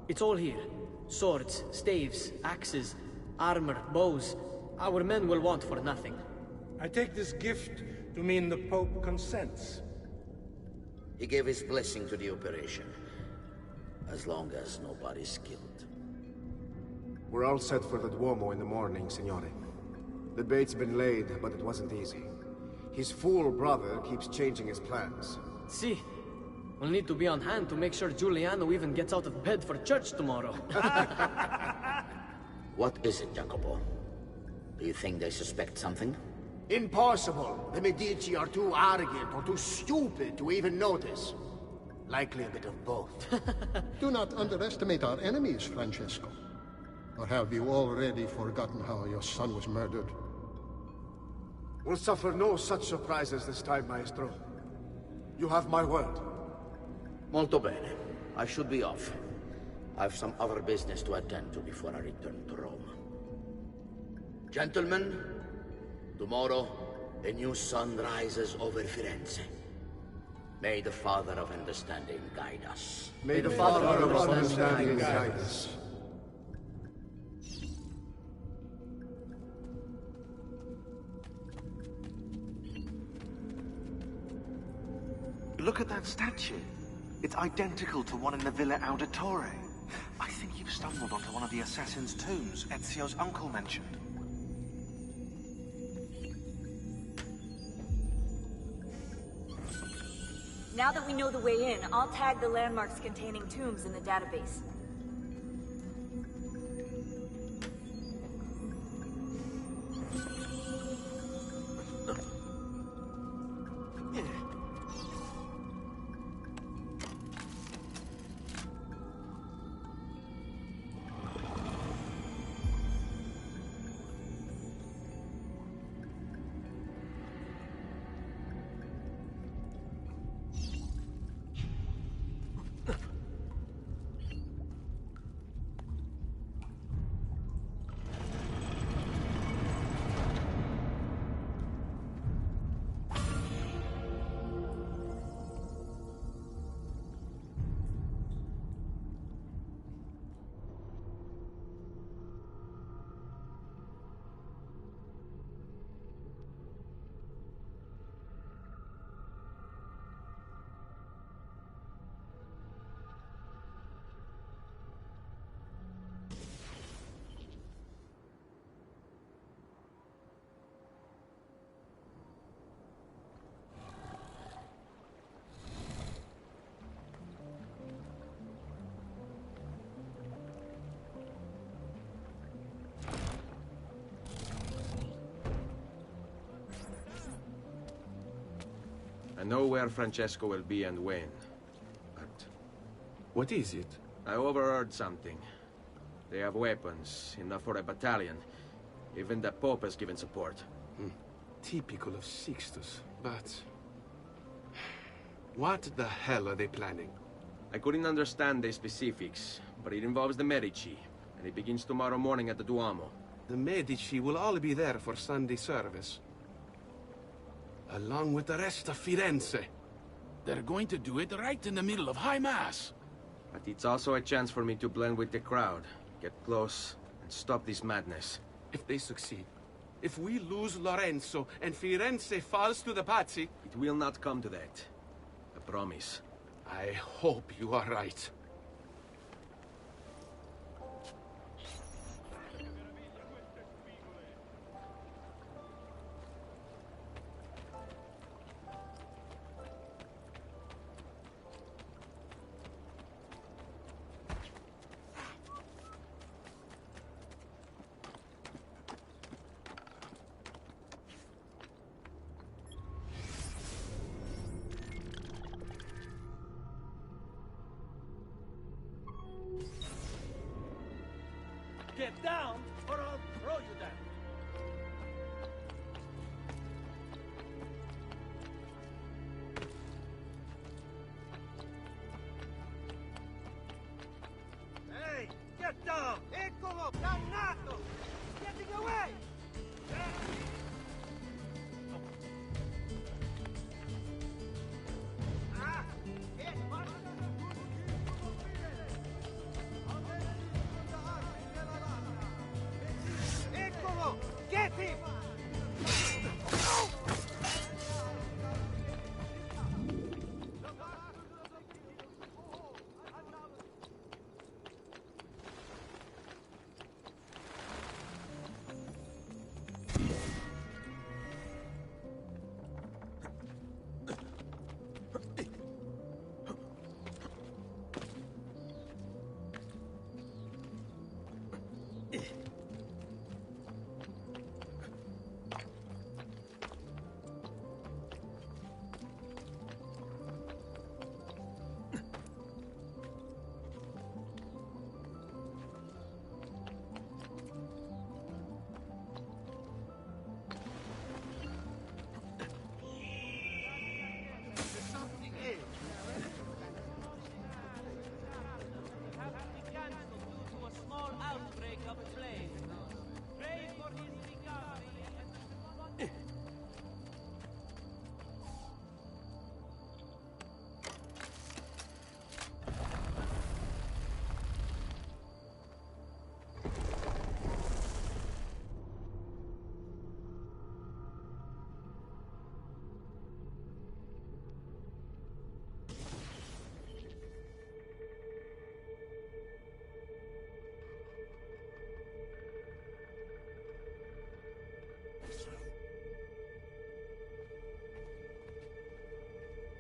It's all here. Swords, staves, axes, armor, bows. Our men will want for nothing. I take this gift to mean the Pope consents. He gave his blessing to the operation. As long as nobody's killed. We're all set for the Duomo in the morning, Signore. The bait's been laid, but it wasn't easy. His fool brother keeps changing his plans. See, we'll need to be on hand to make sure Giuliano even gets out of bed for church tomorrow. What is it, Jacopo? Do you think they suspect something? Impossible! The Medici are too arrogant or too stupid to even notice. Likely a bit of both. Do not underestimate our enemies, Francesco. Or have you already forgotten how your son was murdered? We'll suffer no such surprises this time, Maestro. You have my word. Molto bene. I should be off. I've some other business to attend to before I return to Rome. Gentlemen, tomorrow, a new sun rises over Firenze. May the Father of Understanding guide us. May the Father of Understanding guide us. Look at that statue. It's identical to one in the Villa Auditore. I think you've stumbled onto one of the assassin's tombs Ezio's uncle mentioned. Now that we know the way in, I'll tag the landmarks containing tombs in the database. I know where Francesco will be and when. But what is it? I overheard something. They have weapons, enough for a battalion. Even the Pope has given support. Typical of Sixtus, but... what the hell are they planning? I couldn't understand the specifics, but it involves the Medici, and it begins tomorrow morning at the Duomo. The Medici will all be there for Sunday service. Along with the rest of Firenze. They're going to do it right in the middle of High Mass. But it's also a chance for me to blend with the crowd, get close, and stop this madness. If they succeed, if we lose Lorenzo and Firenze falls to the Pazzi... It will not come to that. I promise. I hope you are right. Get down, or I'll throw you down. Hey, get down!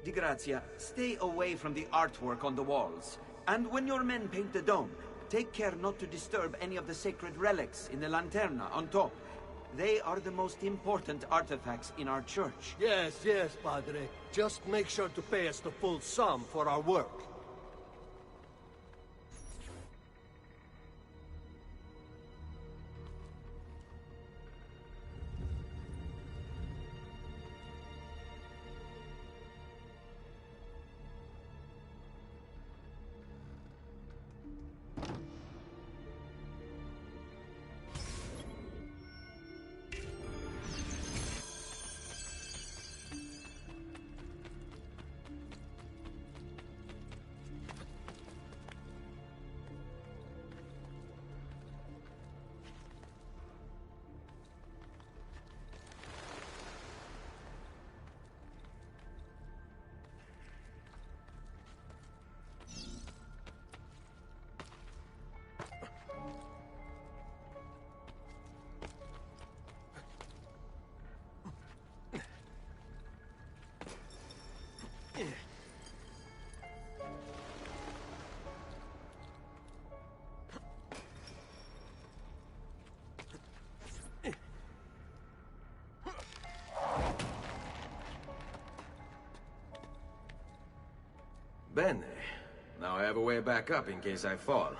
Di Grazia, stay away from the artwork on the walls. And when your men paint the dome, take care not to disturb any of the sacred relics in the lanterna on top. They are the most important artifacts in our church. Yes, yes, Padre. Just make sure to pay us the full sum for our work. Bene. Now I have a way back up in case I fall.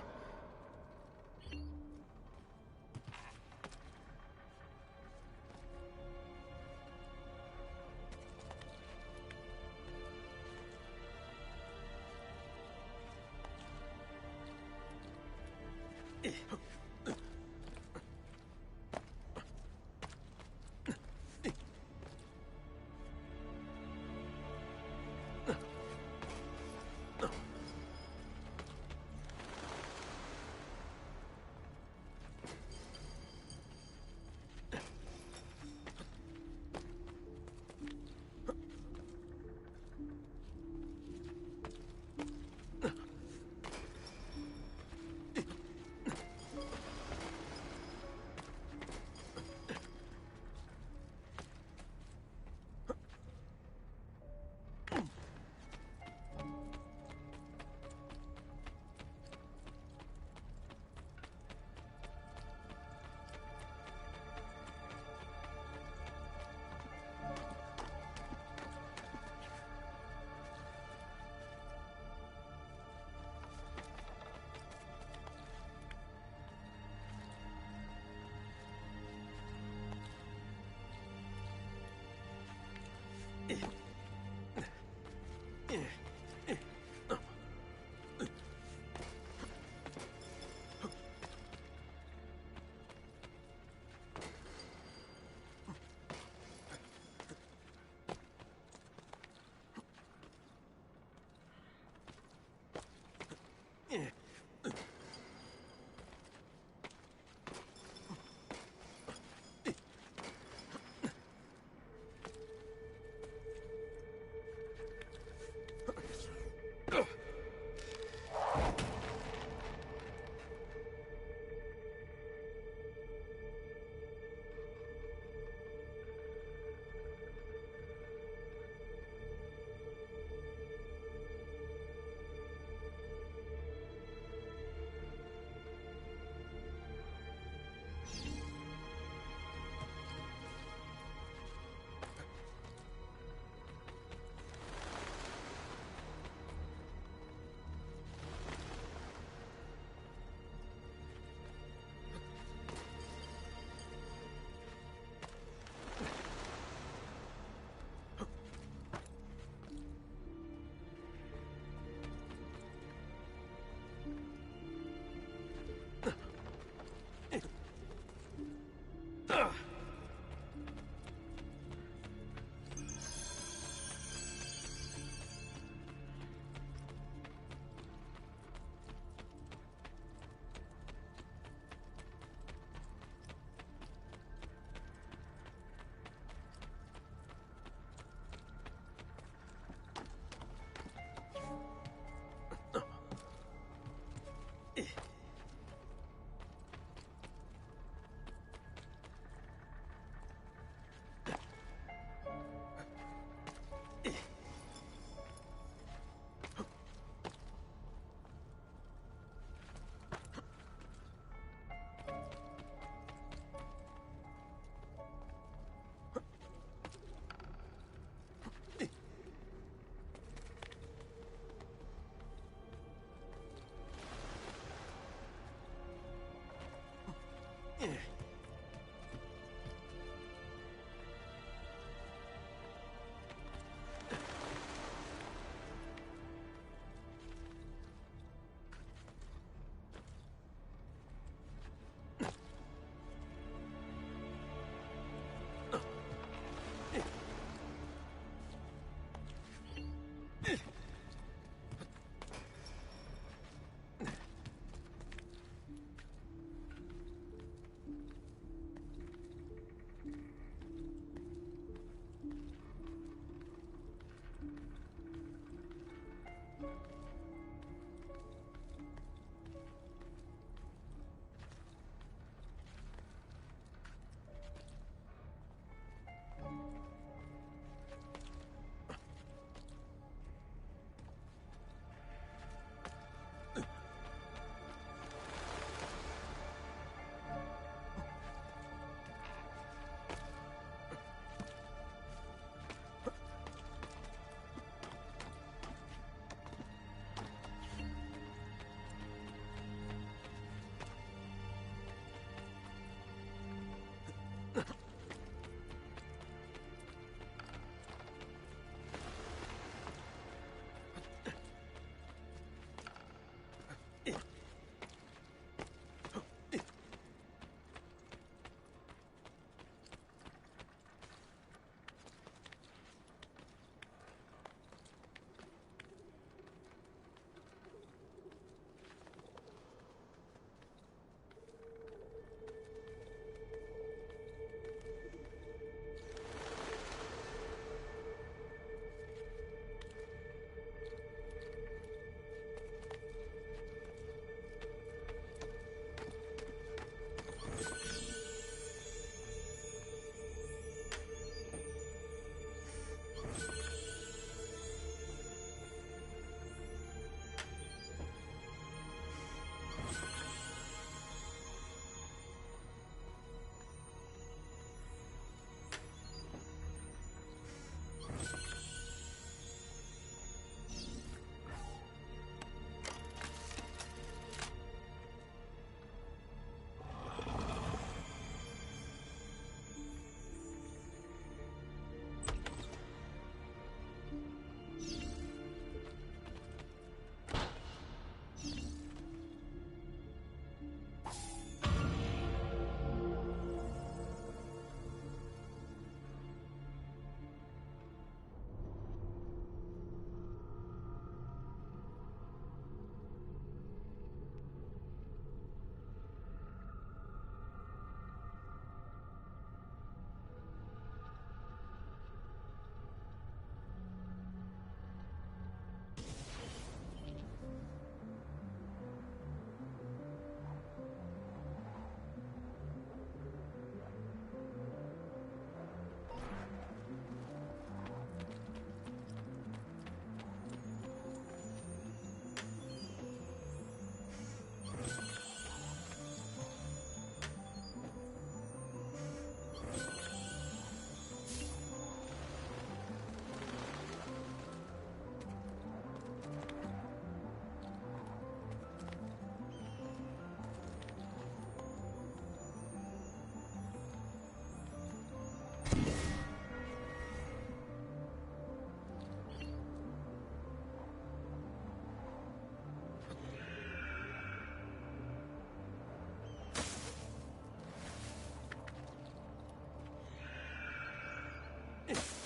it.